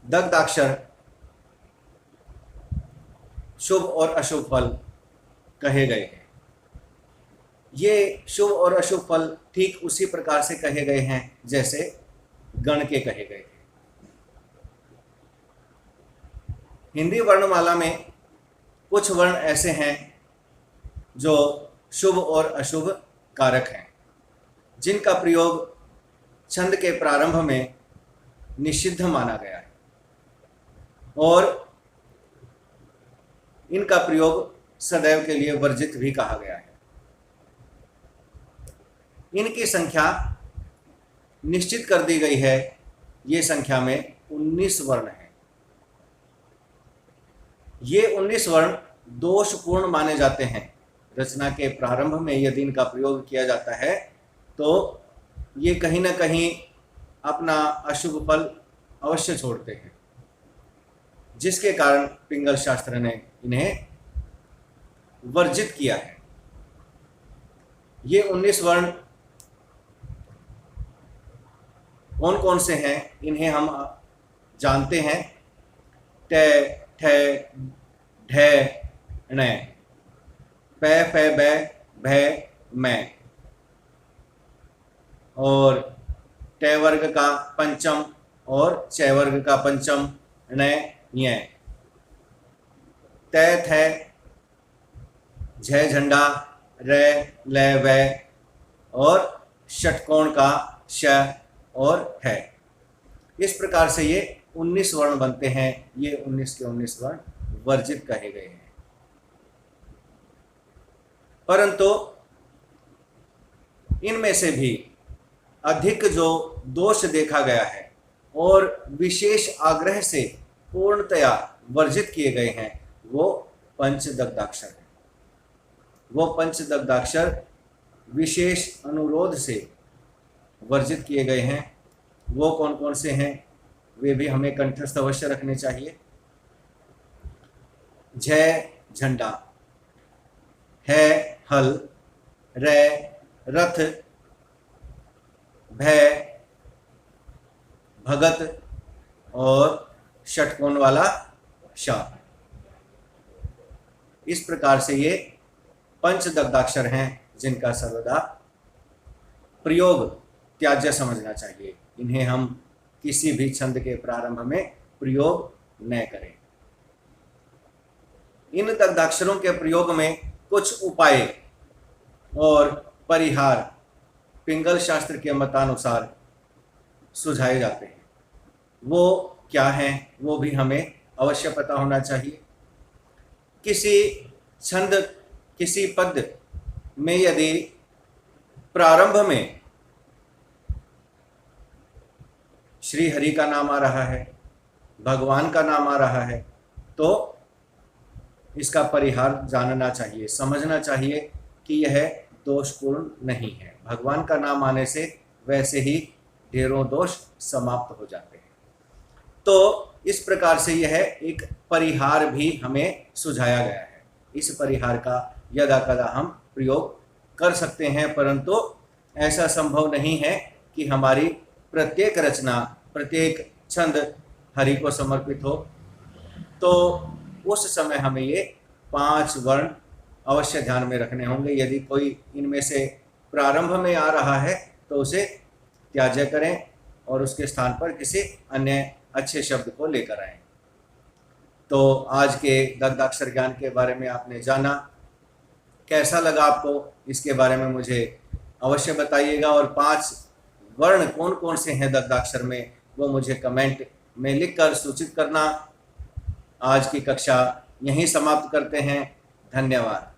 दग्धाक्षर शुभ और अशुभ फल कहे गए हैं। ये शुभ और अशुभ फल ठीक उसी प्रकार से कहे गए हैं जैसे गण के कहे गए हैं। हिंदी वर्णमाला में कुछ वर्ण ऐसे हैं जो शुभ और अशुभ कारक हैं, जिनका प्रयोग छंद के प्रारंभ में निषिद्ध माना गया है और इनका प्रयोग सदैव के लिए वर्जित भी कहा गया है। इनकी संख्या निश्चित कर दी गई है। ये संख्या में 19 वर्ण हैं। ये 19 वर्ण दोषपूर्ण माने जाते हैं। रचना के प्रारंभ में यदि इनका प्रयोग किया जाता है तो ये कहीं ना कहीं अपना अशुभ फल अवश्य छोड़ते हैं, जिसके कारण पिंगल शास्त्र ने इन्हें वर्जित किया है। ये 19 वर्ण कौन कौन से हैं, इन्हें हम जानते हैं। ट, ठ, ढ, ण, प, फ, ब, भ, मै और ट वर्ग का पंचम और च वर्ग का पंचम ण, ञ, त, थ, झ झंडा, र, ल, व और षटकोण का श और है। इस प्रकार से ये 19 वर्ण बनते हैं। ये 19 के 19 वर्ण वर्जित कहे गए हैं। परंतु इनमें से भी अधिक जो दोष देखा गया है और विशेष आग्रह से पूर्णतया वर्जित किए गए हैं वो पंचदग्धाक्षर हैं। वो पंचदग्धाक्षर विशेष अनुरोध से वर्जित किए गए हैं। वो कौन कौन से हैं वे भी हमें कंठस्थ अवश्य रखने चाहिए। झ झंडा, है हल, र रथ, भ भगत और षटकोण वाला शा। इस प्रकार से ये पंचदग्धाक्षर हैं जिनका सर्वदा प्रयोग त्याज्य समझना चाहिए। इन्हें हम किसी भी छंद के प्रारंभ में प्रयोग न करें। इन दग्धाक्षरों के प्रयोग में कुछ उपाय और परिहार पिंगल शास्त्र के मतानुसार सुझाए जाते हैं। वो क्या हैं वो भी हमें अवश्य पता होना चाहिए। किसी छंद, किसी पद में यदि प्रारंभ में श्री हरि का नाम आ रहा है, भगवान का नाम आ रहा है, तो इसका परिहार जानना चाहिए, समझना चाहिए कि यह दोषपूर्ण नहीं है। भगवान का नाम आने से वैसे ही ढेरों दोष समाप्त हो जाते हैं। तो इस प्रकार से यह एक परिहार भी हमें सुझाया गया है। इस परिहार का यदा कदा हम प्रयोग कर सकते हैं, परंतु ऐसा संभव नहीं है कि हमारी प्रत्येक रचना, प्रत्येक छंद हरि को समर्पित हो। तो उस समय हमें ये 5 वर्ण अवश्य ध्यान में रखने होंगे। यदि कोई इनमें से प्रारंभ में आ रहा है तो उसे त्याज्य करें और उसके स्थान पर किसी अन्य अच्छे शब्द को लेकर आएं। तो आज के दग्धाक्षर ज्ञान के बारे में आपने जाना, कैसा लगा आपको, इसके बारे में मुझे अवश्य बताइएगा। और 5 वर्ण कौन कौन से हैं दग्धाक्षर में वो मुझे कमेंट में लिखकर सूचित करना। आज की कक्षा यहीं समाप्त करते हैं। धन्यवाद।